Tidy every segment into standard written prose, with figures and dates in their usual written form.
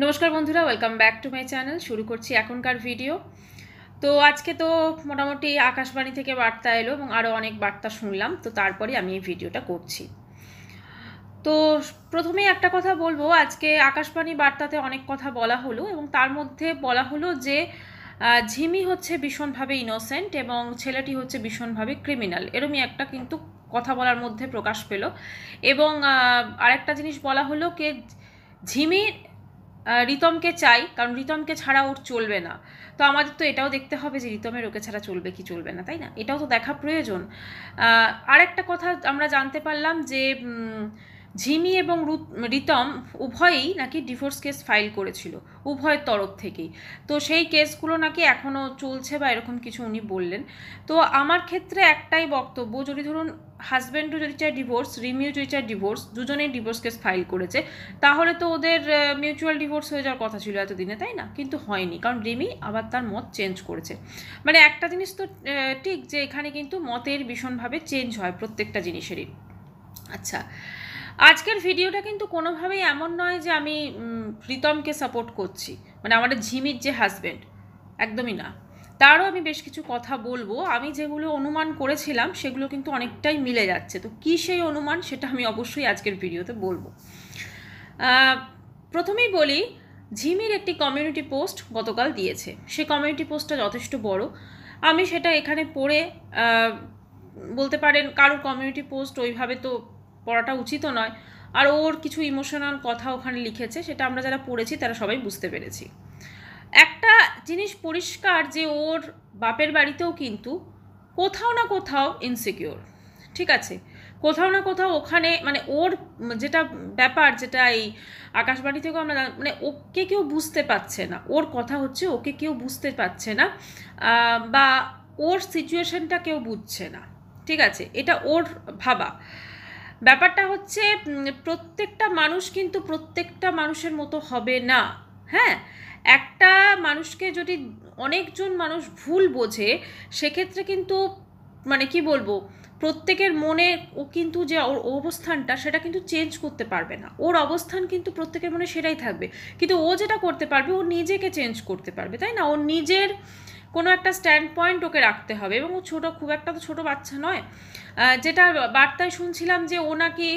নমস্কার বন্ধুরা, welcome back to my channel. শুরু করছি এখনকার ভিডিও। তো আজকে তো মোটামুটি আকাশবাণী থেকে বার্তা এলো এবং আরও অনেক বার্তা শুনলাম, তো তারপরে আমি এই ভিডিওটা করছি। তো প্রথমেই একটা কথা বলবো, আজকে আকাশবাণী বার্তাতে অনেক কথা বলা হলো এবং তার মধ্যে বলা হলো যে ঝিমি হচ্ছে ভীষণভাবে ইনোসেন্ট এবং ছেলেটি হচ্ছে ভীষণভাবে ক্রিমিনাল, এরমই একটা কিন্তু কথা বলার মধ্যে প্রকাশ পেল। এবং আরেকটা জিনিস বলা হলো কে ঝিমি রিতমকে চাই, কারণ রিতমকে ছাড়া ওর চলবে না। তো আমাদের তো এটাও দেখতে হবে যে রিতমের ওকে ছাড়া চলবে কি চলবে না, তাই না? এটাও তো দেখা প্রয়োজন। আরেকটা কথা আমরা জানতে পারলাম যে ঝিমি এবং রিতম উভয়েই নাকি ডিভোর্স কেস ফাইল করেছিল, উভয়ের তরফ থেকেই। তো সেই কেসগুলো নাকি এখনও চলছে বা এরকম কিছু উনি বললেন। তো আমার ক্ষেত্রে একটাই বক্তব্য, যদি ধরুন হাজব্যান্ডও যদি চায় ডিভোর্স, রিমিও যদি চায় ডিভোর্স, দুজনেই ডিভোর্স কেস ফাইল করেছে, তাহলে তো ওদের মিউচুয়াল ডিভোর্স হয়ে যাওয়ার কথা ছিল এতদিনে, তাই না? কিন্তু হয়নি, কারণ রিমি আবার তার মত চেঞ্জ করেছে। মানে একটা জিনিস তো ঠিক যে এখানে কিন্তু মতের ভীষণভাবে চেঞ্জ হয় প্রত্যেকটা জিনিসেরই। আচ্ছা, আজকের ভিডিওটা কিন্তু কোনোভাবেই এমন নয় যে আমি প্রীতমকে সাপোর্ট করছি, মানে আমাদের ঝিমির যে হাজব্যান্ড, একদমই না। তারও আমি বেশ কিছু কথা বলবো। আমি যেগুলো অনুমান করেছিলাম সেগুলো কিন্তু অনেকটাই মিলে যাচ্ছে। তো কী সেই অনুমান, সেটা আমি অবশ্যই আজকের ভিডিওতে বলবো। প্রথমেই বলি, ঝিমির একটি কমিউনিটি পোস্ট গতকাল দিয়েছে। সে কমিউনিটি পোস্টটা যথেষ্ট বড়। আমি সেটা এখানে পড়ে বলতে পারেন কারোর কমিউনিটি পোস্ট ওইভাবে তো পড়াটা উচিতও নয়। আর ওর কিছু ইমোশনাল কথা ওখানে লিখেছে, সেটা আমরা যারা পড়েছি তারা সবাই বুঝতে পেরেছি। একটা জিনিস পরিষ্কার যে ওর বাপের বাড়িতেও কিন্তু কোথাও না কোথাও ইনসিকিউর, ঠিক আছে? কোথাও না কোথাও ওখানে মানে ওর যেটা ব্যাপার, যেটা এই আকাশবাণী থেকেও আমরা মানে ওকে কেউ বুঝতে পারছে না। ওর কথা হচ্ছে ওকে কেউ বুঝতে পারছে না, বা ওর সিচুয়েশনটা কেউ বুঝছে না, ঠিক আছে? এটা ওর ভাবা। ব্যাপারটা হচ্ছে প্রত্যেকটা মানুষ কিন্তু প্রত্যেকটা মানুষের মতো হবে না। হ্যাঁ, একটা মানুষকে যদি অনেকজন মানুষ ভুল বোঝে, সেক্ষেত্রে কিন্তু মানে কি বলবো, প্রত্যেকের মনে ও কিন্তু যে ওর অবস্থানটা সেটা কিন্তু চেঞ্জ করতে পারবে না। ওর অবস্থান কিন্তু প্রত্যেকের মনে সেটাই থাকবে, কিন্তু ও যেটা করতে পারবে ও নিজেকে চেঞ্জ করতে পারবে, তাই না? ওর নিজের কোনো একটা স্ট্যান্ড পয়েন্ট ওকে রাখতে হবে। এবং ও ছোটো, খুব একটা তো ছোটো বাচ্চা নয়। যেটা বার্তায় শুনছিলাম যে ও নাকি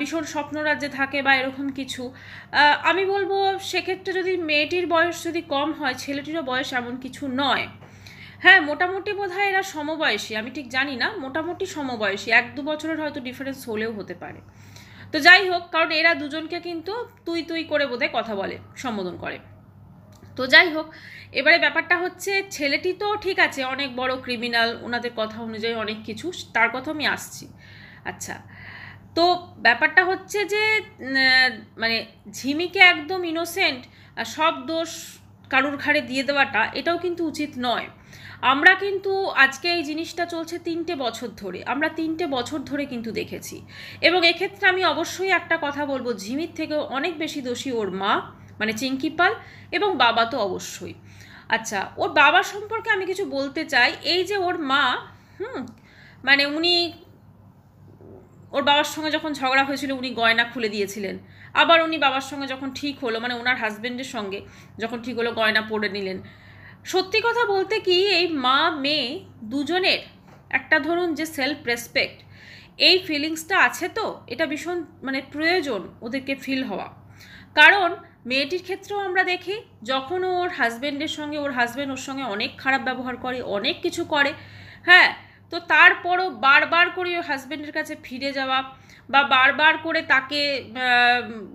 ভীষণ স্বপ্নরাজ্যে থাকে বা এরকম কিছু। আমি বলবো সেক্ষেত্রে যদি মেয়েটির বয়স যদি কম হয়, ছেলেটিরও বয়স এমন কিছু নয়। হ্যাঁ, মোটামুটি বোধহয় এরা সমবয়সী, আমি ঠিক জানি না, মোটামুটি সমবয়সী, 1-2 বছরের হয়তো ডিফারেন্স হলেও হতে পারে। তো যাই হোক, কারণ এরা দুজনকে কিন্তু তুই তুই করে বোধহয় কথা বলে, সম্বোধন করে। তো যাই হোক, এবারে ব্যাপারটা হচ্ছে ছেলেটি তো ঠিক আছে অনেক বড় ক্রিমিনাল, ওনাদের কথা অনুযায়ী অনেক কিছু, তার কথা আমি আসছি। আচ্ছা, তো ব্যাপারটা হচ্ছে যে মানে ঝিমিকে একদম ইনোসেন্ট সব দোষ কারুর ঘাড়ে দিয়ে দেওয়াটা এটাও কিন্তু উচিত নয়। আমরা কিন্তু আজকে এই জিনিসটা চলছে 3টে বছর ধরে, আমরা 3টে বছর ধরে কিন্তু দেখেছি। এবং এক্ষেত্রে আমি অবশ্যই একটা কথা বলবো, ঝিমির থেকেও অনেক বেশি দোষী ওর মা, মানে চিঙ্কি পাল, এবং বাবা তো অবশ্যই। আচ্ছা, ওর বাবার সম্পর্কে আমি কিছু বলতে চাই। এই যে ওর মা, মানে উনি ওর বাবার সঙ্গে যখন ঝগড়া হয়েছিল উনি গয়না খুলে দিয়েছিলেন। আবার উনি বাবার সঙ্গে যখন ঠিক হলো, মানে ওনার হাজব্যান্ডের সঙ্গে যখন ঠিক হলো, গয়না পরে নিলেন। সত্যি কথা বলতে কি, এই মা মেয়ে দুজনের একটা ধরুন যে সেলফ রেসপেক্ট, এই ফিলিংসটা আছে, তো এটা ভীষণ মানে প্রয়োজন ওদেরকে ফিল হওয়া। কারণ মেয়েটির ক্ষেত্রেও আমরা দেখি, যখন ওর হাজব্যান্ডের সঙ্গে, ওর হাজব্যান্ড ওর সঙ্গে অনেক খারাপ ব্যবহার করে, অনেক কিছু করে, হ্যাঁ, তো তারপরও বারবার করে ওর হাজব্যান্ডের কাছে ফিরে যাওয়া বা বারবার করে তাকে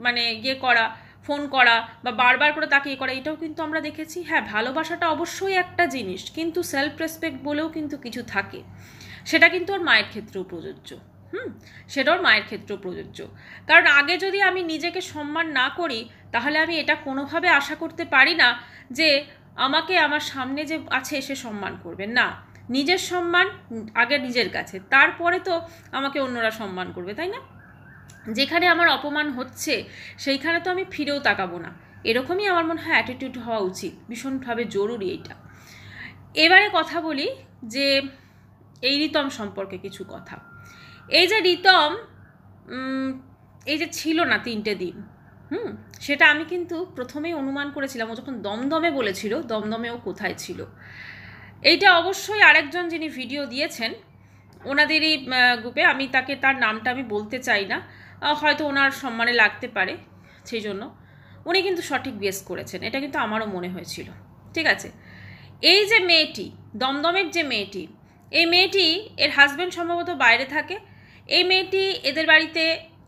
মানে ইয়ে করা, ফোন করা বা বারবার করে তাকে ইয়ে করা, এটাও কিন্তু আমরা দেখেছি। হ্যাঁ, ভালোবাসাটা অবশ্যই একটা জিনিস, কিন্তু সেলফ রেসপেক্ট বলেও কিন্তু কিছু থাকে, সেটা কিন্তু ওর মায়ের ক্ষেত্রেও প্রযোজ্য। সেটা ওর মায়ের ক্ষেত্রেও প্রযোজ্য। কারণ আগে যদি আমি নিজেকে সম্মান না করি, তাহলে আমি এটা কোনোভাবে আশা করতে পারি না যে আমাকে আমার সামনে যে আছে সে সম্মান করবে না। নিজের সম্মান আগে নিজের কাছে, তারপরে তো আমাকে অন্যরা সম্মান করবে, তাই না? যেখানে আমার অপমান হচ্ছে সেইখানে তো আমি ফিরেও তাকাবো না, এরকমই আমার মনে হয় অ্যাটিটিউড হওয়া উচিত, ভীষণভাবে জরুরি এইটা। এবারে কথা বলি যে এই রিতম সম্পর্কে কিছু কথা। এই যে রিতম এই যে ছিল না 3টে দিন, সেটা আমি কিন্তু প্রথমেই অনুমান করেছিলাম। ও যখন দমদমে বলেছিল, দমদমে ও কোথায় ছিল। এইটা অবশ্যই আরেকজন যিনি ভিডিও দিয়েছেন ওনাদেরই গ্রুপে, আমি তার নামটা আমি বলতে চাই না, হয়তো ওনার সম্মানে লাগতে পারে, সেই জন্য উনি কিন্তু সঠিক গেস করেছেন। এটা কিন্তু আমারও মনে হয়েছিল। ঠিক আছে, এই যে মেয়েটি, দমদমের যে মেয়েটি, এই মেয়েটি, এর হাজব্যান্ড সম্ভবত বাইরে থাকে। এই মেয়েটি এদের বাড়িতে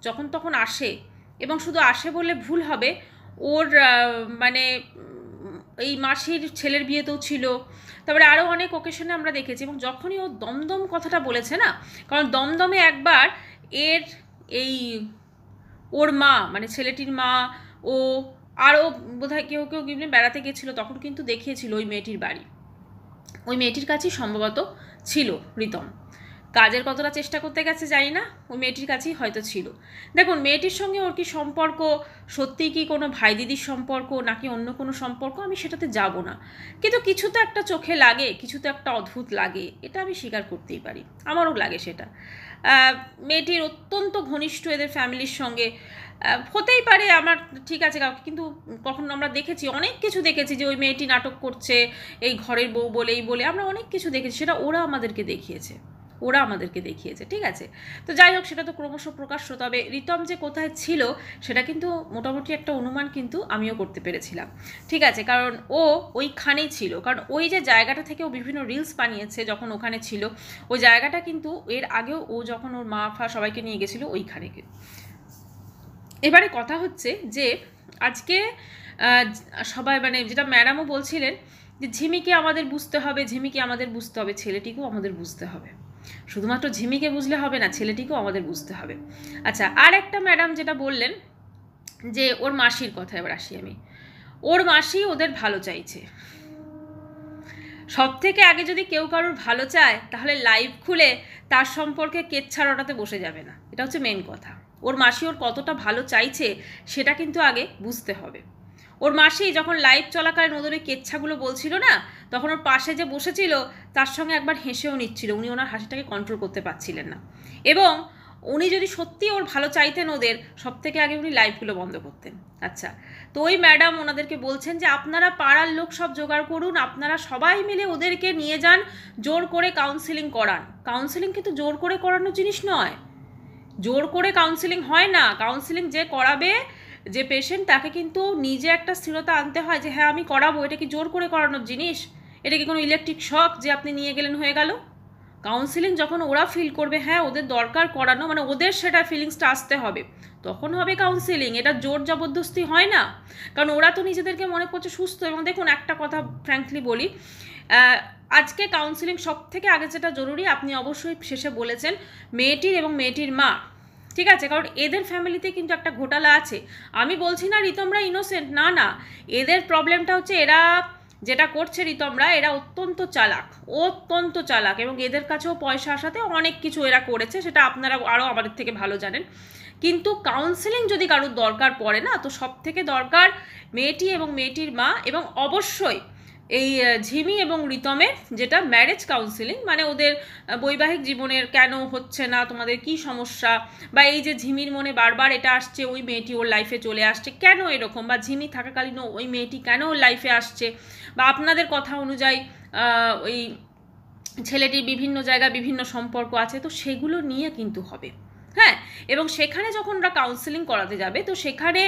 যখন তখন আসে, এবং শুধু আসে বলে ভুল হবে, ওর মানে এই মাসির ছেলের বিয়েতেও ছিল, তারপরে আরও অনেক ওকেশনে আমরা দেখেছি। এবং যখনই ও দমদম কথাটা বলেছে না, কারণ দমদমে একবার এর এই ওর মা, মানে ছেলেটির মা, ও আরও বোধহয় কেউ গিয়ে বেড়াতে গিয়েছিল, তখন কিন্তু দেখিয়েছিল ওই মেয়েটির বাড়ি। ওই মেয়েটির কাছেই সম্ভবত ছিল রিতম। কাজের কতটা চেষ্টা করতে গেছে জানি না, ওই মেয়েটির কাছেই হয়তো ছিল। দেখুন, মেয়েটির সঙ্গে ওর কি সম্পর্ক, সত্যিই কি কোনো ভাই দিদির সম্পর্ক নাকি অন্য কোনো সম্পর্ক, আমি সেটাতে যাব না, কিন্তু কিছু তো একটা চোখে লাগে, কিছু তো একটা অদ্ভুত লাগে, এটা আমি স্বীকার করতেই পারি, আমারও লাগে সেটা। মেয়েটির অত্যন্ত ঘনিষ্ঠ এদের ফ্যামিলির সঙ্গে, হতেই পারে আমার, ঠিক আছে, কিন্তু কখনো আমরা দেখেছি, অনেক কিছু দেখেছি যে ওই মেয়েটি নাটক করছে এই ঘরের বউ বলেই বলে, আমরা অনেক কিছু দেখেছি, সেটা ওরা আমাদেরকে দেখিয়েছে। ঠিক আছে, তো যাই হোক, সেটা তো ক্রমশ প্রকাশ্য। তবে রিতম যে কোথায় ছিল সেটা কিন্তু মোটামুটি একটা অনুমান কিন্তু আমিও করতে পেরেছিলাম। ঠিক আছে, কারণ ও ওইখানেই ছিল, কারণ ওই যে জায়গাটা থেকে ও বিভিন্ন রিলস বানিয়েছে যখন ওখানে ছিল, ওই জায়গাটা কিন্তু এর আগেও ও যখন ওর মা ফা সবাইকে নিয়ে গেছিলো ওইখানে। এবারে কথা হচ্ছে যে আজকে সবাই, মানে যেটা ম্যাডামও বলছিলেন যে ঝিমিকে আমাদের বুঝতে হবে, ছেলেটিকেও আমাদের বুঝতে হবে। শুধুমাত্র ঝিমিকে বুঝলে হবে না, ছেলেটিকেও আমাদের বুঝতে হবে। আচ্ছা, আর একটা ম্যাডাম যেটা বললেন যে ওর মাসির কথা, এবার আসি আমি। ওর মাসি ওদের ভালো চাইছে। সব থেকে আগে যদি কেউ কারোর ভালো চায়, তাহলে লাইভ খুলে তার সম্পর্কে কেচ্ছা রটাতে বসে যাবে না, এটা হচ্ছে মেন কথা। ওর মাসি ওর কতটা ভালো চাইছে সেটা কিন্তু আগে বুঝতে হবে। ওর মাসি যখন লাইভ চলাকালীন ওদের ওই কেচ্ছাগুলো বলছিল না, তখন ওর পাশে যে বসেছিল তার সঙ্গে একবার হেসেও নিচ্ছিল, উনি ওনার হাসিটাকে কন্ট্রোল করতে পারছিলেন না। এবং উনি যদি সত্যি ওর ভালো চাইতেন ওদের, সব থেকে আগে উনি লাইভগুলো বন্ধ করতেন। আচ্ছা, তো ওই ম্যাডাম ওনাদেরকে বলছেন যে আপনারা পাড়ার লোক সব জোগাড় করুন, আপনারা সবাই মিলে ওদেরকে নিয়ে যান, জোর করে কাউন্সিলিং করান। কাউন্সিলিং কিন্তু জোর করে করানোর জিনিস নয়, জোর করে কাউন্সিলিং হয় না। কাউন্সিলিং যে করাবে, যে পেশেন্ট, তাকে কিন্তু নিজে একটা স্থিরতা আনতে হয় যে হ্যাঁ আমি করাবো। এটা কি জোর করে করানোর জিনিস? এটা কি কোনো ইলেকট্রিক শক যে আপনি নিয়ে গেলেন হয়ে গেল? কাউন্সিলিং যখন ওরা ফিল করবে হ্যাঁ ওদের দরকার করানো, মানে ওদের সেটা ফিলিংসটা আসতে হবে, তখন হবে কাউন্সিলিং। এটা জোর জবরদস্তি হয় না, কারণ ওরা তো নিজেদেরকে মনে করছে সুস্থ। এবং দেখুন, একটা কথা ফ্র্যাঙ্কলি বলি, আজকে কাউন্সিলিং সব থেকে আগে যেটা জরুরি, আপনি অবশ্যই শেষে বলেছেন, মেয়েটির এবং মেয়েটির মা। ঠিক আছে, কারণ এদের ফ্যামিলিতে কিন্তু একটা ঘোটালা আছে। আমি বলছি না রিতমরা ইনোসেন্ট, না না, এদের প্রবলেমটা হচ্ছে এরা যেটা করছে রিতমরা, এরা অত্যন্ত চালাক, এবং এদের কাছেও পয়সা আসাতে অনেক কিছু এরা করেছে, সেটা আপনারা আরও আমাদের থেকে ভালো জানেন। কিন্তু কাউন্সেলিং যদি কারোর দরকার পড়ে না, তো সব থেকে দরকার মেয়েটি এবং মেয়েটির মা, এবং অবশ্যই এই ঝিমি এবং রিতমের যেটা ম্যারেজ কাউন্সিলিং, মানে ওদের বৈবাহিক জীবনের কেন হচ্ছে না, তোমাদের কি সমস্যা, বা এই যে ঝিমির মনে বারবার এটা আসছে ওই মেয়েটি ওর লাইফে চলে আসছে কেন এরকম, বা ঝিমি থাকাকালীন ওই মেয়েটি কেন ওর লাইফে আসছে, বা আপনাদের কথা অনুযায়ী ওই ছেলেটির বিভিন্ন জায়গায় বিভিন্ন সম্পর্ক আছে, তো সেগুলো নিয়ে কিন্তু হবে। হ্যাঁ, এবং সেখানে যখন ওরা কাউন্সেলিং করাতে যাবে, তো সেখানে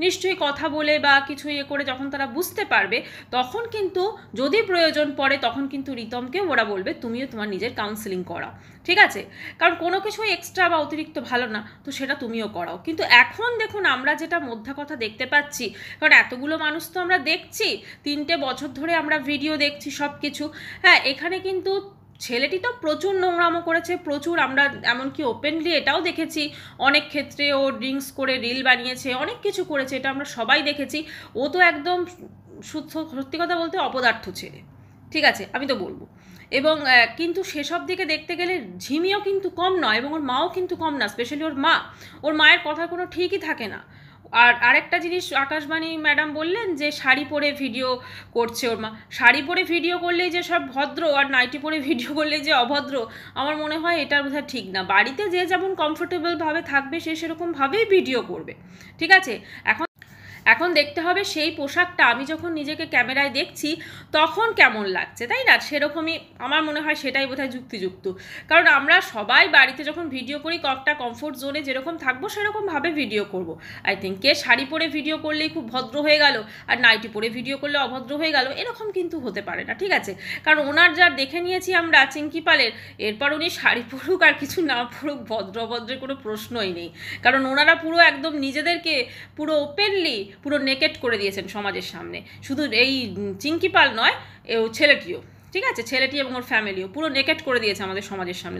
নিশ্চয়ই কথা বলে বা কিছু ইয়ে করে যখন তারা বুঝতে পারবে, তখন কিন্তু যদি প্রয়োজন পড়ে, তখন কিন্তু রিতমকেও ওরা বলবে তুমিও তোমার নিজের কাউন্সেলিং করাও। ঠিক আছে, কারণ কোনো কিছু এক্সট্রা বা অতিরিক্ত ভালো না, তো সেটা তুমিও করাও। কিন্তু এখন দেখুন, আমরা যেটা মধ্যা কথা দেখতে পাচ্ছি, কারণ এতগুলো মানুষ তো আমরা দেখছি, 3টে বছর ধরে আমরা ভিডিও দেখছি সব কিছু। হ্যাঁ, এখানে কিন্তু ছেলেটি তো প্রচুর নোংরামো করেছে, প্রচুর। আমরা এমনকি ওপেনলি এটাও দেখেছি অনেক ক্ষেত্রে, ও ড্রিঙ্কস করে রিল বানিয়েছে, অনেক কিছু করেছে, এটা আমরা সবাই দেখেছি। ও তো একদম সত্যি কথা বলতে অপদার্থ ছেলে, ঠিক আছে, আমি তো বলবো। এবং কিন্তু সেসব দিকে দেখতে গেলে ঝিমিও কিন্তু কম নয়, এবং ওর মাও কিন্তু কম না, স্পেশালি ওর মায়ের কথা কোনো ঠিকই থাকে না। আর আরেকটা জিনিস আকাশবাণী ম্যাডাম বললেন যে শাড়ি পরে ভিডিও করছে ওর মা। শাড়ি পরে ভিডিও করলেই যে সব ভদ্র, আর নাইটি পরে ভিডিও করলেই যে অভদ্র, আমার মনে হয় এটা বোধহয় ঠিক না। বাড়িতে যে যেমন কমফোর্টেবলভাবে থাকবে সে সেরকমভাবেই ভিডিও করবে, ঠিক আছে। এখন এখন দেখতে হবে সেই পোশাকটা আমি যখন নিজেকে ক্যামেরায় দেখছি তখন কেমন লাগছে, তাই না? সেরকমই আমার মনে হয়, সেটাই বোধহয় যুক্তিযুক্ত। কারণ আমরা সবাই বাড়িতে যখন ভিডিও করি একটা কমফোর্ট জোনে যেরকম থাকবো সেরকমভাবে ভিডিও করব। আই থিঙ্ক কে শাড়ি পরে ভিডিও করলেই খুব ভদ্র হয়ে গেল আর নাইটি পরে ভিডিও করলে অভদ্র হয়ে গেল, এরকম কিন্তু হতে পারে না, ঠিক আছে? কারণ ওনার যা দেখে নিয়েছি আমরা চিঙ্কি পালের, এরপর উনি শাড়ি পরুক আর কিছু না পরুক, ভদ্র অভদ্রের কোনো প্রশ্নই নেই। কারণ ওনারা পুরো একদম নিজেদেরকে পুরো ওপেনলি পুরো নেকেট করে দিয়েছেন সমাজের সামনে। শুধু এই চিঙ্কি পাল নয়, ছেলেটিও, ঠিক আছে, ছেলেটি এবং ওর ফ্যামিলিও পুরো নেকেট করে দিয়েছে আমাদের সমাজের সামনে।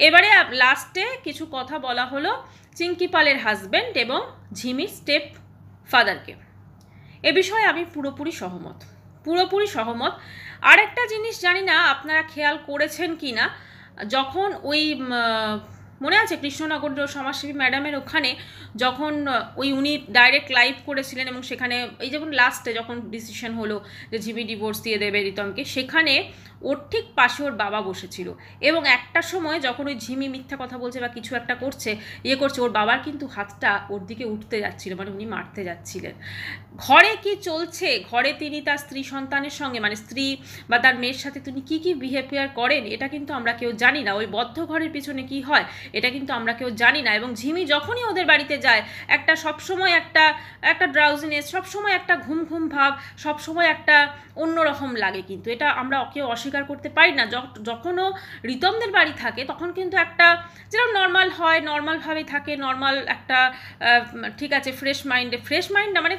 এবারে লাস্টে কিছু কথা বলা হলো চিঙ্কি পালের হাজব্যান্ড এবং ঝিমির স্টেপ ফাদারকে। এ বিষয়ে আমি পুরোপুরি সহমত। আর একটা জিনিস জানি না আপনারা খেয়াল করেছেন কি না, যখন ওই মনে আছে কৃষ্ণনগর সমাজসেবী ম্যাডামের ওখানে যখন উনি ডাইরেক্ট লাইভ করেছিলেন এবং সেখানে এই যেমন লাস্টে যখন ডিসিশন হলো যে ঝিমি ডিভোর্স দিয়ে দেবে রিতমকে, সেখানে ওর ঠিক পাশে ওর বাবা বসেছিল এবং একটা সময় যখন ওই ঝিমি মিথ্যা কথা বলছে বা কিছু একটা করছে ওর বাবার কিন্তু হাতটা ওর দিকে উঠতে যাচ্ছিল, মানে উনি মারতে যাচ্ছিলেন। ঘরে কি চলছে, ঘরে তিনি তার স্ত্রী সন্তানের সঙ্গে, মানে স্ত্রী বা তার মেয়ের সাথে তিনি কি বিহেভিয়ার করেন, এটা কিন্তু আমরা কেউ জানি না। ওই বদ্ধ ঘরের পিছনে কি হয় এটা কিন্তু আমরা কেউ জানি না। এবং ঝিমি যখনই ওদের বাড়িতে যায় একটা সবসময় একটা ড্রাউজিনেস, সবসময় একটা ঘুম ভাব, সবসময় একটা অন্যরকম লাগে, কিন্তু এটা আমরা কেউ অস্বীকার করতে পারি না। যখনও রিতমদের বাড়ি থাকে তখন কিন্তু একটা যেরকম নর্মাল হয়, নর্মালভাবে থাকে, নর্মাল একটা ঠিক আছে ফ্রেশ মাইন্ড না, মানে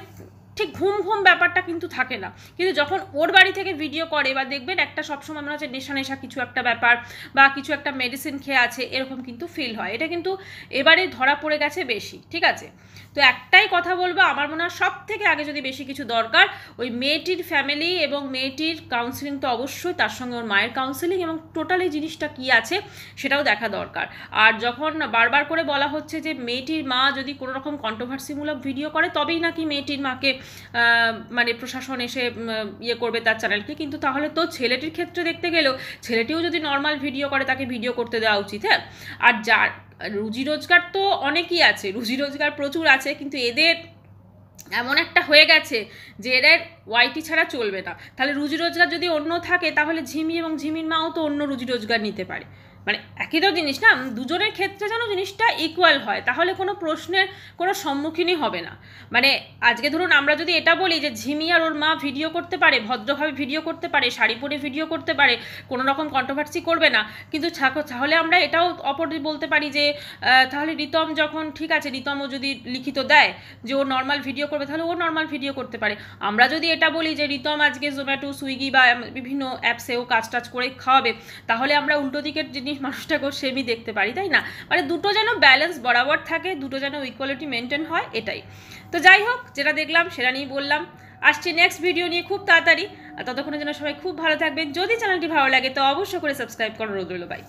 ঠিক ঘুম ব্যাপারটা কিন্তু থাকে না। কিন্তু যখন ওর বাড়ি থেকে ভিডিও করে বা দেখবেন একটা সবসময় মনে হচ্ছে নেশা কিছু একটা ব্যাপার বা কিছু একটা মেডিসিন খেয়ে আছে, এরকম কিন্তু ফিল হয়। এটা কিন্তু এবারে ধরা পড়ে গেছে বেশি, ঠিক আছে? তো একটাই কথা বলবো, আমার মনে হয় সব থেকে আগে যদি বেশি কিছু দরকার, ওই মেয়েটির ফ্যামিলি এবং মেয়েটির কাউন্সিলিং তো অবশ্যই, তার সঙ্গে ওর মায়ের কাউন্সিলিং এবং টোটালি জিনিসটা কি আছে সেটাও দেখা দরকার। আর যখন বারবার করে বলা হচ্ছে যে মেয়েটির মা যদি কোনো রকম কন্ট্রোভার্সিমূলক ভিডিও করে তবেই নাকি মেয়েটির মাকে মানে প্রশাসন এসে করবে তার চ্যানেলকে, কিন্তু তাহলে তো ছেলেটির ক্ষেত্রে দেখতে গেলেও ছেলেটিও যদি নর্মাল ভিডিও করে তাকে ভিডিও করতে দেওয়া উচিত। হ্যাঁ, আর যার রুজি রোজগার তো অনেকই আছে, রুজি রোজগার প্রচুর আছে, কিন্তু এদের এমন একটা হয়ে গেছে যে এদের ওয়াইটি ছাড়া চলবে না। তাহলে রুজি রোজগার যদি অন্য থাকে তাহলে ঝিমি এবং ঝিমির মাও তো অন্য রুজি রোজগার নিতে পারে, মানে একই তো জিনিস না, দুজনের ক্ষেত্রে যেন জিনিসটা ইকুয়াল হয়, তাহলে কোনো প্রশ্নের কোনো সম্মুখীনই হবে না। মানে আজকে ধরুন আমরা যদি এটা বলি যে ঝিমি আর ওর মা ভিডিও করতে পারে, ভদ্রভাবে ভিডিও করতে পারে, শাড়ি পরে ভিডিও করতে পারে, কোনো রকম কন্ট্রোভার্সি করবে না, কিন্তু তাহলে আমরা এটাও বলতে পারি যে তাহলে রিতম যখন, ঠিক আছে রিতমও যদি লিখিত দেয় যে ও নর্মাল ভিডিও করবে তাহলে ও নর্মাল ভিডিও করতে পারে। আমরা যদি এটা বলি যে রিতম আজকে জোম্যাটো, সুইগি বা বিভিন্ন অ্যাপসেও কাজ করে খাওয়াবে, তাহলে আমরা উল্টো দিকের জিনিস মানুষটাকেও সেমই দেখতে পারি, তাই না? মানে দুটো যেন ব্যালেন্স বরাবর থাকে, দুটো যেন ইকুয়ালিটি মেনটেন হয়, এটাই। তো যাই হোক, যেটা দেখলাম সেটা নিয়ে বললাম। আসছি নেক্সট ভিডিও নিয়ে খুব তাড়াতাড়ি। আর ততক্ষণের জন্য সবাই খুব ভালো থাকবেন। যদি চ্যানেলটি ভালো লাগে তো অবশ্যই করে সাবস্ক্রাইব করো। রইল, বাই।